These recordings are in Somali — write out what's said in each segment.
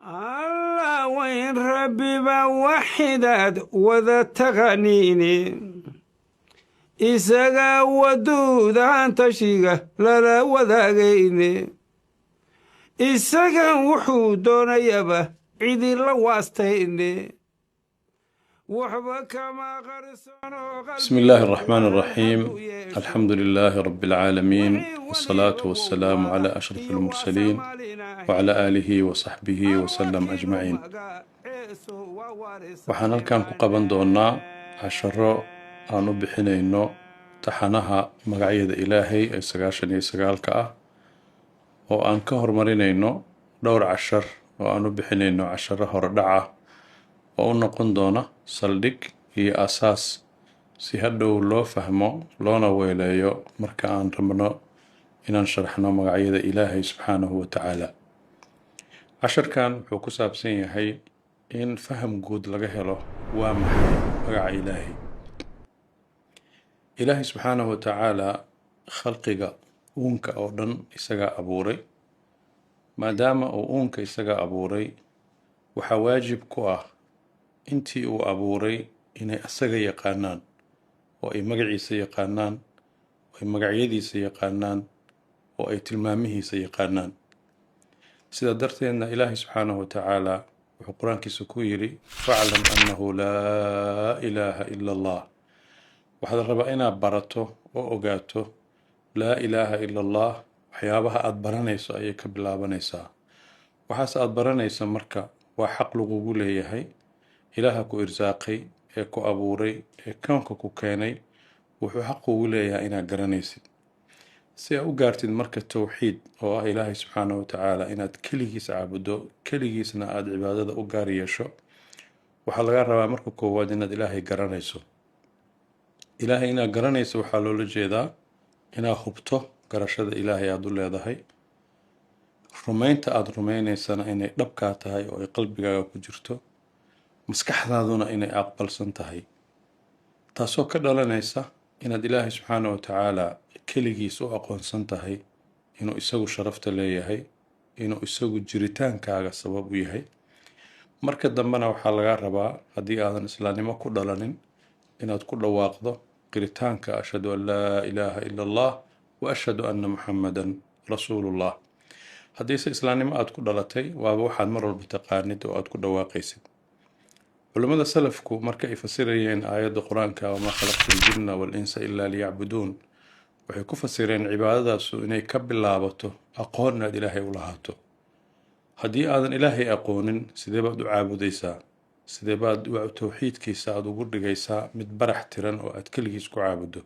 الله وين ربي بوحدات وذا تغنيني إساقا ودود عن تشيقة لا وذاقيني إساقا وحودون يبا عيدي لواستيني بسم الله الرحمن الرحيم. الحمد لله رب العالمين، والصلاة والسلام على أشرف المرسلين وعلى آله وصحبه وسلم أجمعين. waxaan halkan ku qaban doonaa casharo aan u bixinayno taxanaha magacyada Ilaahay ee 99 ah oo aan ka hormarinayno dhowr cashar oo aan u bixinayno casharo hordhaca oo u noqon doona saldhig iyo asaas si hadhow loo fahmo loona weeleeyo marka aan rabno inaan sharaxno magacyada Ilaahay subxaanahu wa ta'ala. casharkan wuxuu ku saabsan yahay in faham guud laga helo waa maxay magaca Ilaahay. Ilaahay subxaanahu wa ta'ala khalqiga uunka oo dhan isaga abuuray. maadaama uu uunka isaga abuuray waxaa waajib ku ah intii uu abuuray inay asaga yaqaanaan oo ay magaciisa yaqaanaan oo ay magacyadiisa yaqaanaan oo ay tilmaamihiisa yaqaanaan. sida darteedna Ilaahay subxaanahu wa ta'ala wuxuu quraankiisa ku yiri fa'lam annahu laa ilaaha illa Allah. waxaad rabaa inaad barato oo ogaato laa ilaaha illa Allah. waxyaabaha aad baranayso ayay ka bilaabanaysaa. waxaas aad baranayso marka waa xaq lagugu leeyahay. ilaaha ku irsaaqay ee ku abuuray ee koonka ku keenay wuxuu xaq ugu leeyahay inaad garanaysid si aad u gaartid marka tawxiid oo ah Ilaahay subxaanahu wa ta'ala inaad keligiis caabudo keligiisna aad cibaadada u gaar yeesho. waxaa laga rabaa marka koowaad inaad Ilaahay garanayso. Ilaahay inaad garanayso waxaa loola jeedaa inaad hubto garashada Ilaahay aad u leedahay, rumaynta aad rumaynaysana inay dhabkaa tahay oo ay qalbigaaga ku jirto, maskaxdaaduna inay aqbalsan tahay, taasoo ka dhalanaysa inaad Ilaahay subxaanahu wa ta'ala keligiis u aqoonsan tahay inuu isagu sharafta leeyahay, inuu isagu jiritaankaaga sabab u yahay. marka dambena waxaa laga rabaa haddii aadan islaamnimo ku dhalanin inaad ku dhawaaqdo qiritaanka ashhadu an laa ilaaha illa Allah wa ashhadu anna muhammadan rasuulullah. haddiise islaamnimo aad ku dhalatay waaba waxaad mar walba taqaanid oo aad ku dhawaaqaysid. culimada salafku marka ay fasirayeen aayadda quraanka wama khalaqtul jinna wal insa illa liya'buduun waxay ku fasireen cibaadadaasu inay ka bilaabato aqoon aad Ilaahay u lahaato. haddii aadan Ilaahay aqoonin sidee baad u caabudaysaa? sidee baad tawxiidkiisa aad ugu dhigaysaa mid barax tiran oo aad keligiis ku caabudo?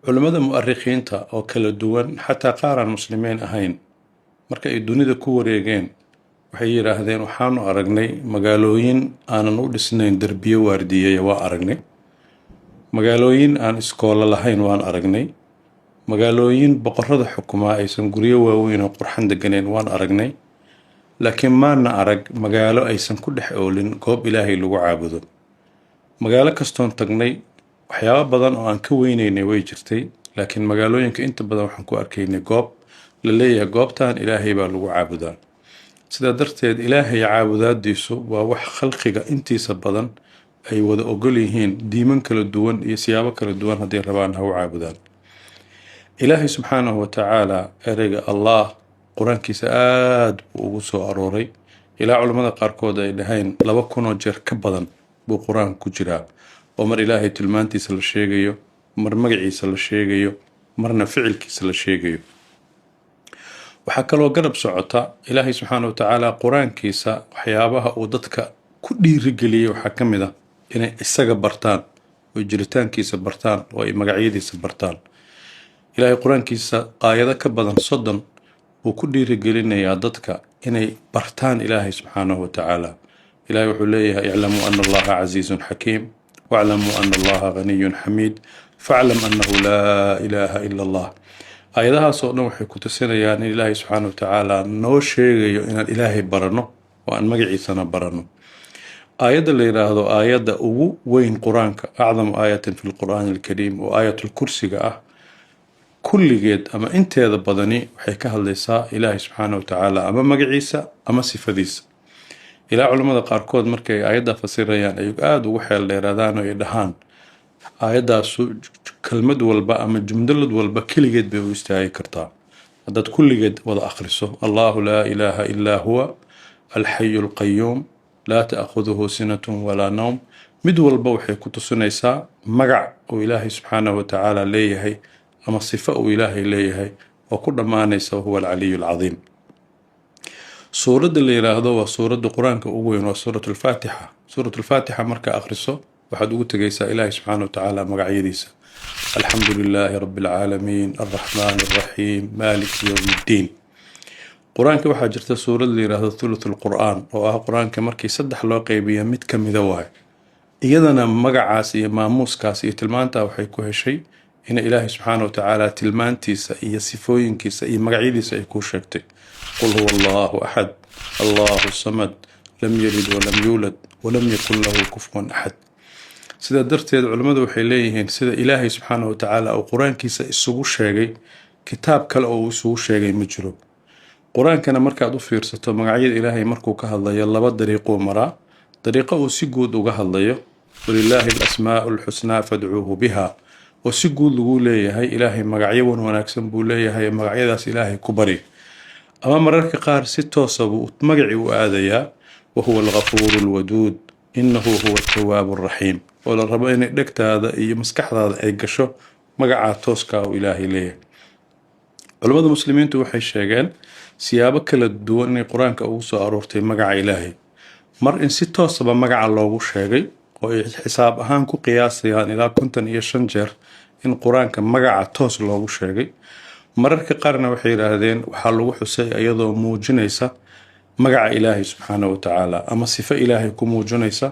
culimada mu'arikhiinta oo kala duwan xataa qaar aan muslimiin ahayn marka ay dunida ku wareegeen waxay yiraahdeen waxaanu aragnay magaalooyin aanan u dhisnayn derbiyo waardiyeeya waa aragnay, magaalooyin aan iskoolo lahayn waan aragnay, magaalooyin boqorada xukumaa aysan guryo waaweyn oo qurxan deganeen waan aragnay, laakiin maana arag magaalo aysan ku dhex oolin goob Ilaahay lagu caabudo. magaalo kastoon tagnay waxyaabo badan oo aan ka weynaynay way jirtay, laakiin magaalooyinka inta badan waxaan ku arkaynay goob la leeyahay goobtan Ilaahay baa lagu caabudaa. sida darteed Ilaahay caabudaadiisu waa wax khalqiga intiisa badan ay wada ogol yihiin diiman kala duwan iyo siyaabo kala duwan haddii rabaan ha u caabudaan. Ilaahay subxaanahu wa ta'ala ereyga Allah quraankiisa aad buu ugu soo arooray ilaa culimada qaarkood ay dhahayn 2,000 jeer ka badan buu quraanku ku jiraa oo mar Ilaahay tilmaantiisa la sheegayo, mar magaciisa la sheegayo, marna ficilkiisa la sheegayo. waxaa kaloo garab socota Ilaahay subxaanahu wa ta'ala quraankiisa waxyaabaha uu dadka ku dhiirigeliyay waxaa ka mid ah inay isaga bartaan oo jiritaankiisa bartaan oo ay magacyadiisa bartaan. Ilaahay quraankiisa aayado ka badan 30 buu ku dhiirigelinayaa dadka inay bartaan Ilaahay subxaanahu wa ta'ala. Ilaahay wuxuu leeyahay i'lamu anna Allaha casiizun xakiim wa'lamu anna Allaha ghaniyyun xamiid fa'lam annahu laa ilaaha illa Allah. aayadahaas oo dhan waxay ku tusinayaan in Ilaahay subxaanahu wa ta'ala noo sheegayo inaan Ilaahay barano oo aan magaciisana barano. aayadda la yiraahdo aayadda ugu weyn quraanka acdamu aayatin fil qur'aan al-kariim oo aayatul kursiga ah kulligeed ama inteeda badani waxay ka hadlaysaa ilaahay subxaana watacaala ama magaciisa ama sifadiisa. ilaa culimmada qaarkood markay aayadda fasirayaan ay aada ugu xeel dheeraadaan oo ay dhahaan aayaddaasu kelmad walba ama jumlad walba keligeed bay u istaagi kartaa. haddaad kulligeed wada akhriso allahu laa ilaaha illaa huwa alxayu alqayuum laa ta'khuduhu sinatun walaa nawm, mid walba waxay ku tusinaysaa magac uu ilaahay subxaanahu watacaala leeyahay ama sifo uu ilaahay leeyahay oo ku dhammaanaysa wahuwa alcaliyu alcadiim. suuradda la yiraahdo waa suuradda qur-aanka ugu weyn, waa suuratu alfaatixa. suuratu alfaatixa markaa akhriso waxaad ugu tegaysaa ilaahay subxaana watacaala magacyadiisa: alxamdu lilaahi rabbi alcaalamiin, alraxmaan alraxiim, maaliki yowmi ddiin. qur-aanka waxaa jirta suurad la yiraahdo thuluth alqur'aan oo ah qur-aanka markii saddex loo qeybiya mid ka mida waaye. iyadana magacaas iyo maamuuskaas iyo tilmaantaa waxay ku heshay in ilaahay subxaana watacaala tilmaantiisa iyo sifooyinkiisa iyo magacyadiisa ay kuu sheegtay. qul huwa allahu axad allahu samad lam yalid walam yuulad walam yakun lahu kufuwan axad. sidaa darteed culimmadu waxay leeyihiin sida ilaahay subxaana watacaala uu qur-aankiisa isugu sheegay kitaab kale oo uu isugu sheegay ma jiro. qur-aankana markaad u fiirsato magacyada ilaahay markuu ka hadlayo laba dariiquu maraa. dariiqo uu si guud uga hadlayo walilaahi alasmaa'u alxusnaa fadcuuhu biha, oo si guud lagu leeyahay ilaahay magacyo wan wanaagsan buu leeyahay, magacyadaas ilaahay ku bari. ama mararka qaar si toosa buu magacii u aadayaa wahuwa alghafuuru alwaduud innahu huwa atawaabu alraxiim, oo la rabo inay dhegtaada iyo maskaxdaada ay gasho magacaa tooskaa uu ilaahay leeyahay. culimmada muslimiintu waxay sheegeen siyaabo kala duwan inay qur-aanka ugu soo aroortay magaca ilaahay. mar in si toosaba magaca loogu sheegay oo ay xisaab ahaan ku qiyaasayaan ilaa 55 jeer in qur-aanka magaca toos loogu sheegay. mararka qaarna waxay yidhaahdeen waxaa lagu xusay iyadoo muujinaysa magaca ilaahay subxaana watacaala ama sifo ilaahay ku muujinaysa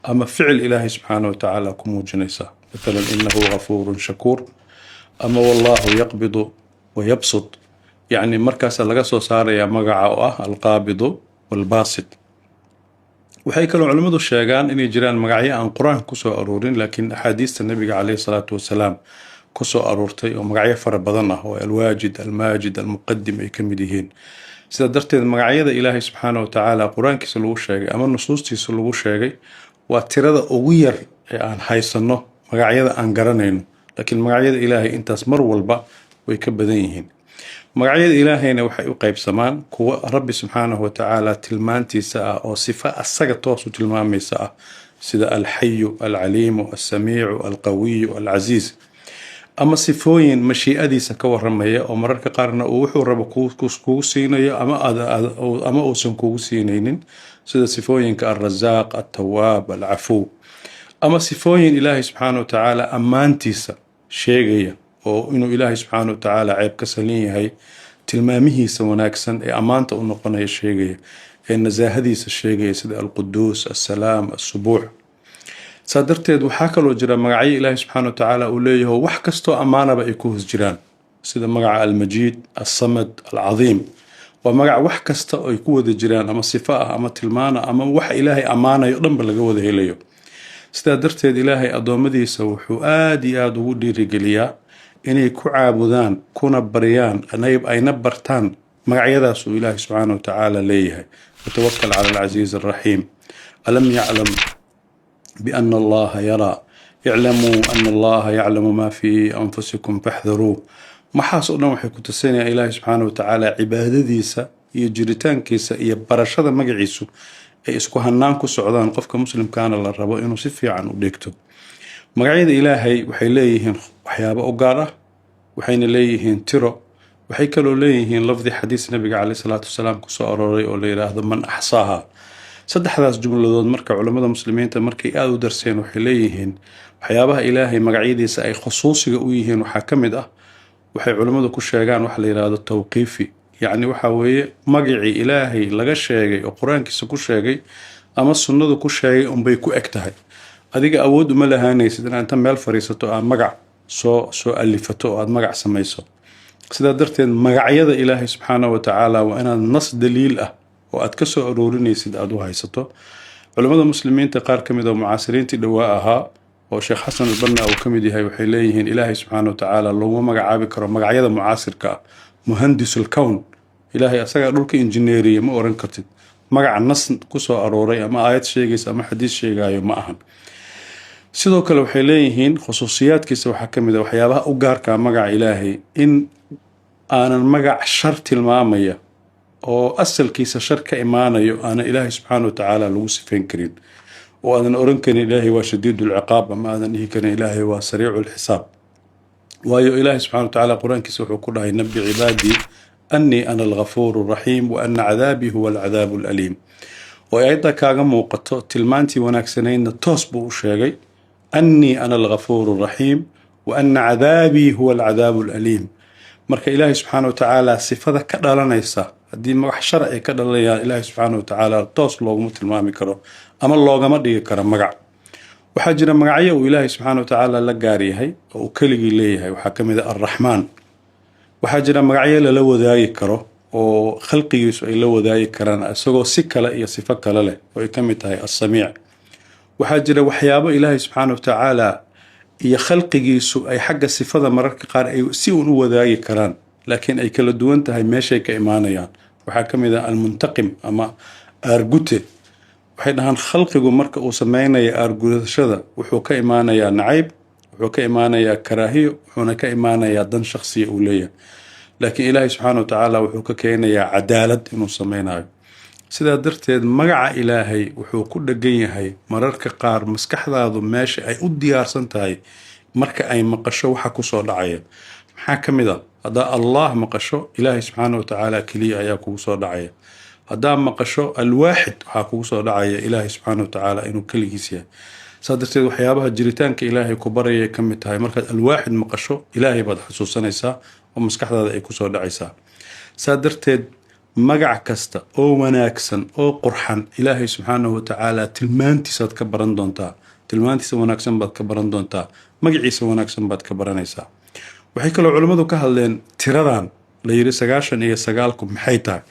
ama ficil ilaahay subxaana watacaala ku muujinaysa. maalan innahu ghafuurun shakuur ama wallahu yaqbidu wayabsud, yacni markaasa laga soo saarayaa magaca oo ah alqaabidu walbaasid. waxay kaloo culimmadu sheegaan inay jiraan magacyo aan qur-aanka kusoo aroorin laakiin axaadiista nabiga caleyhi salaatu wasalaam kusoo aroortay oo magacyo fara badan ah oo alwaajid almaajid almuqadim ay ka mid yihiin. sidaa darteed magacyada ilaahay subxaana watacaala qur-aankiisa lagu sheegay ama nusuustiisa lagu sheegay waa tirada ugu yar ee aan haysanno magacyada aan garanayno, laakiin magacyada ilaahay intaas mar walba way ka badan yihiin. magacyada ilaahayna waxay u qaybsamaan kuwa rabbi subxaanahu watacaala tilmaantiisa ah oo sifa asaga toos u tilmaamaysa ah sida alxayu alcaliimu alsamiicu alqawiyu alcasiis, ama sifooyin mashiicadiisa ka waramaya oo mararka qaarna uu wuxuu rabo kugu siinayo ama uusan kugu siinaynin, sida sifooyinka alrasaaq altawaab alcafuu. ama sifooyin ilaahay subxaana watacaala ammaantiisa sheegaya oo inuu ilaahay subxaana watacaala ceeb ka salin yahay, tilmaamihiisa wanaagsan ee ammaanta u noqonaya sheegaya, ee nasaahadiisa sheegaya sida alquduus assalaam assubuux. saa darteed waxaa kaloo jira magacyo ilaahay subxaana watacaala uu leeyahay wax kastoo ammaanaba ay ku hoos jiraan, sida magaca almajiid alsamad alcadiim. waa magac wax kasta oo ay ku wada jiraan ama sifo ah ama tilmaana ama wax ilaahay ammaanayo dhanba laga wada helayo. sidaa darteed ilaahay addoommadiisa wuxuu aada iyo aada ugu dhiirigeliyaa inay ku caabudaan kuna baryaan ayna bartaan magacyadaas uu ilaahay subxaana watacaala leeyahay. watawakal cala alcasiiz alraxiim alam yaclam biana allaha yaraa iclamuu ana allaha yaclamu maa fii anfusikum faxdaruu. maxaas oo dhan waxay ku tusinayaan ilaahay subxaana watacaala cibaadadiisa iyo jiritaankiisa iyo barashada magaciisu ay isku hanaan ku socdaan. qofka muslimkaana la rabo inuu si fiican u dhigto. magacyada ilaahay waxay leeyihiin waxyaabo u gaar ah, waxayna leeyihiin tiro. waxay kaloo leeyihiin lafdi xadiis nabiga caleyhi salaatu wasalaam kusoo arooray oo la yidhaahdo man axsaaha. saddexdaas jumladood marka culimmada muslimiinta markay aada u darseen waxay leeyihiin waxyaabaha ilaahay magacyadiisa ay khusuusiga u yihiin waxaa ka mid ah waxay culimmadu ku sheegaan wax la yidhaahdo tawqiifi, yacni waxaa weeye magacii ilaahay laga sheegay oo qur-aankiisa ku sheegay ama sunnadu ku sheegay unbay ku eg tahay. adiga awood uma lahaanaysid inaad inta meel fariisato aad magac soo alifato oo aad magac samayso. sidaa darteed magacyada ilaahay subxaana watacaala waa inaad nas daliil ah oo aad ka soo aroorinaysid aada u haysato. culimmada muslimiinta qaar ka mid oo mucaasiriintii dhowaa ahaa وشيخ حسن البنا أو كمدي هاي وحيليه إلهي سبحانه وتعالى لو ما عابي كرم مقعية معاصر مهندس الكون إلهي أساق لك إنجنيرية ما أورن كرتد مقع النص كسو أروري أما آيات شيء أما حديث شيء ما أهن sidoo kale waxay leeyihiin khusuusiyaadkiisa waxaa ka mid ah waxyaabaha u gaarka magaca ilaahay in aanan magac shar tilmaamaya oo asalkiisa shar ka imaanayo aanan ilaahay subxaanahu watacaala lagu sifayn karin oo aadan oran karin ilaahay waa shadiidul ciqaab ama aadan dhihi karin ilaahay waa sariicul xisaab waayo ilaahay subxaanahu watacaala qur-aankiisa wuxuu ku dhahay nabi cibaadii annii ana alghafuuru raxiim wa anna cadaabii huwa alcadaabu alaliim oo ayadda kaaga muuqato tilmaantii wanaagsanaydna toos buu u sheegay أني أنا الغفور الرحيم وأن عذابي هو العذاب الأليم مرك إلهي سبحانه وتعالى صفة كدلنا يسا الدين مح شرعي كدلنا يا إلهي سبحانه وتعالى توصل لو مثل ما مكره أما الله جمد يكرم مقع وحجنا مقعية وإلهي سبحانه وتعالى لقاري هاي وكلي ليه هاي وحكم ذا الرحمن وحجنا مقعية لو ذا يكره وخلقي يسوي لو ذا يكرنا سجوا سكلا يا صفة كلا له ويكمل هاي السميع waxaa jira waxyaabo ilaahay subxaana watacaala iyo khalqigiisu ay xagga sifada mararka qaar ay si uun u wadaagi karaan laakiin ay kala duwan tahay meeshay ka imaanayaan waxaa ka mid ah almuntaqim ama aargute waxay dhahaan khalqigu marka uu sameynaya aargudashada wuxuu ka imaanayaa nacayb wuxuu ka imaanayaa karaahiyo wuxuuna ka imaanayaa dan shakhsiya uu leeyahay laakiin ilaahay subxaana watacaala wuxuu ka keenayaa cadaalad inuu sameynayo sidaa darteed magaca ilaahay wuxuu ku dhagan yahay mararka qaar maskaxdaadu meesha ay u diyaarsan tahay marka ay maqasho waxa ku soo dhacaya maxaa ka mid ah haddaa allah maqasho ilaahay subxaana watacaala keliya ayaa kugu soo dhacaya haddaa maqasho alwaaxid waxaa kugu soo dhacaya ilaahay subxaana watacaala inuu keligiis yahay saa darteed waxyaabaha jiritaanka ilaahay ku barayay ka mid tahay markaad alwaaxid maqasho ilaahay baad xusuusanaysaa oo maskaxdaada ay kusoo dhacaysaa saa darteed magac kasta oo wanaagsan oo qurxan ilaahay subxaanahu watacaala tilmaantiisaad ka baran doontaa tilmaantiisa wanaagsan baad ka baran doontaa magaciisa wanaagsan baad ka baranaysaa waxay kaloo culimmadu ka hadleen tiradan la yidhi 99ku maxay tahay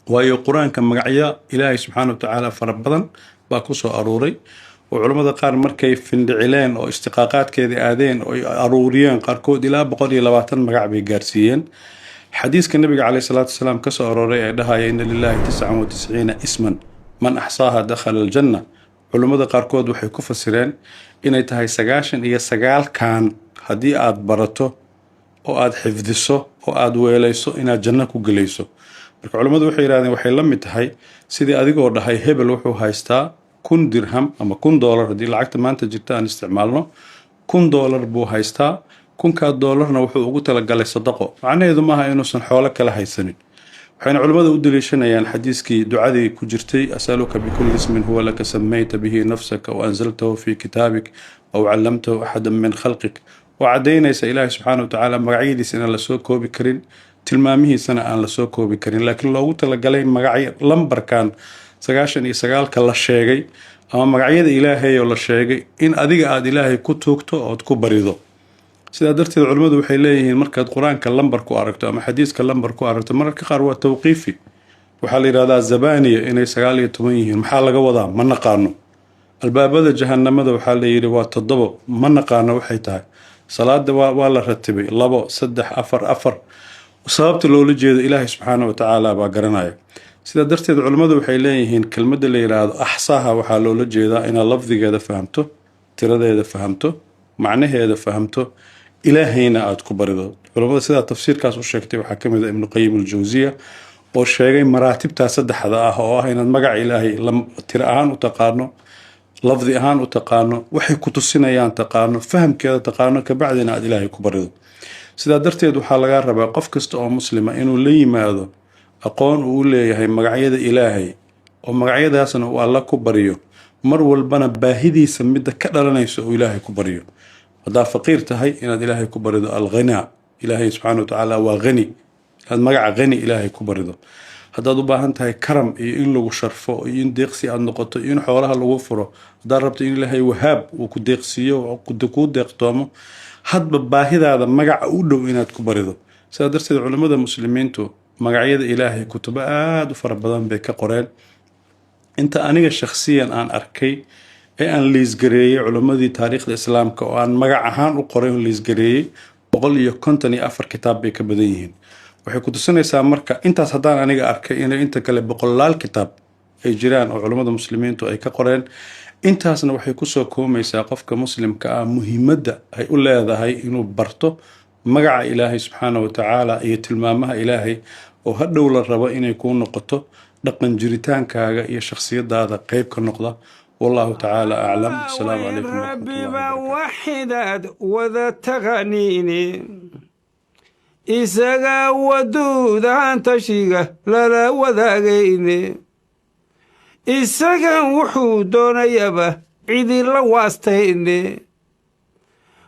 waayo qur-aanka magacyo ilaahay subxaanahu watacaala fara badan baa ku soo aruuray oo culimmada qaar markay findhicileen oo istiqaaqaadkeeda aadeen oo ay aruuriyeen qaarkood ilaa 120 magac bay gaarsiiyeen حديث النبي عليه الصلاة والسلام كسر أروري أدها إن لله 99 اسما من أحصاها دخل الجنة علماء قاركود وحي كفسرين إن يتهي سقاشن إيا سقال كان هدي آد برته أو آد حفظسه أو آد ويليسه إن الجنة كوغليسه علماء وحي راني وحي لم يتهي سيدي أدي قرد هاي هبل وحو هايستا كن درهم أما كن دولار هدي العكت ما أنت جرتان استعمالنا كن دولار بو هايستا kunkaa doolarna wuxuu ugu talagalay sadaqo macnaheedu maaha inuusan xoolo kala haysanin waxayna culimmadu u daliishanayaan xadiiskii ducadii ku jirtay asaluka bikulli ismin huwa laka samayta bihi nafsaka wa anzaltahu fi kitaabik aw callamtahu axadan min khalqik oo caddaynaysa ilaahay subxaana watacaala magacyadiisa inaan la soo koobi karin tilmaamihiisana aan la soo koobi karin laakiin loogu talagalay magacyo lambarkan 99ka la sheegay ama magacyada ilaahay oo la sheegay in adiga aad ilaahay ku tuugto ood ku barido sidaa darteed culimmadu waxay leeyihiin markaad qur-aanka lambar ku aragto ama xadiiska lambar ku aragto mararka qaar waa tawqiifi waxaa la yidhahdaa zabaniya inay 19 yihiin maxaa laga wadaa ma naqaano albaabada jahannamada waxaa la yidhi waa 7 ma naqaano waxay tahay salaada waa la ratibay 2 3 4 4 sababta loola jeedo ilaahay subxaana watacaala baa garanaya sidaa darteed culimmadu waxay leeyihiin kelmadda la yidhaahdo axsaaha waxaa loola jeedaa inaad lafdigeeda fahamto tiradeeda fahamto macnaheeda fahamto ilaahayna aad ku barido culimada sidaa tafsiirkaas u sheegtay waxaa ka mid ah ibnu qayim aljawsiya oo sheegay maraatibtaa saddexda ah oo ah inaad magaca ilaahay tiro ahaan u taqaano lafdi ahaan u taqaano waxay ku tusinayaan taqaano fahamkeeda taqaano kabacdina aad ilaahay ku barido sidaa darteed waxaa laga rabaa qof kasta oo muslima inuu la yimaado aqoon uu leeyahay magacyada ilaahay oo magacyadaasna uu alla ku bariyo mar walbana baahidiisa midda ka dhalanayso uu ilaahay ku bariyo haddaa faqiir tahay inaad ilaahay ku barido alghinaa ilaahay subxaana watacaala waa hani inaad magaca hani ilaahay ku barido haddaad u baahan tahay karam iyo in lagu sharfo iyo in deeqsi aad noqoto iyo in xoolaha lagu furo haddaad rabto in ilaahay wahaab uu ku deeqsiiyo kuu deeqtoomo hadba baahidaada magaca u dhow inaad ku barido sidaa darteed culimmada muslimiintu magacyada ilaahay kutubo aada u fara badan bay ka qoreen inta aniga shakhsiyan aan arkay ee aan liisgareeyey culimmadii taariikhda islaamka oo aan magac ahaan u qoray oo liisgareeyey 154 kitaab bay ka badan yihiin waxay ku tusinaysaa marka intaas haddaan aniga arkay inay inta kale 100 kitaab ay jiraan oo culimmada muslimiintu ay ka qoreen intaasna waxay kusoo koomaysaa qofka muslimka ah muhiimadda ay u leedahay inuu barto magaca ilaahay subxaanahu wa tacaala iyo tilmaamaha ilaahay oo hadhow la rabo inay kuu noqoto dhaqan jiritaankaaga iyo shakhsiyadaada qayb ka noqda والله تعالى أعلم السلام عليكم ورحمة ربي الله وبركاته وحداد وذا تغنيني إساقا ودود عن تشيقة لا وذاقيني إساقا وحودون يبا عيدي لواستيني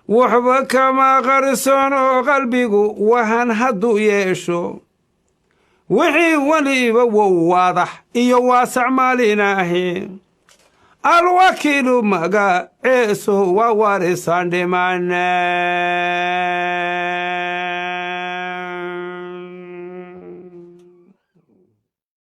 وحبا كما غرسون قلبيقو وهن هدو يشو وحي وليبا وواضح إيو واسع ماليناهي الوكيل مقا عيسو ووارثان دمانا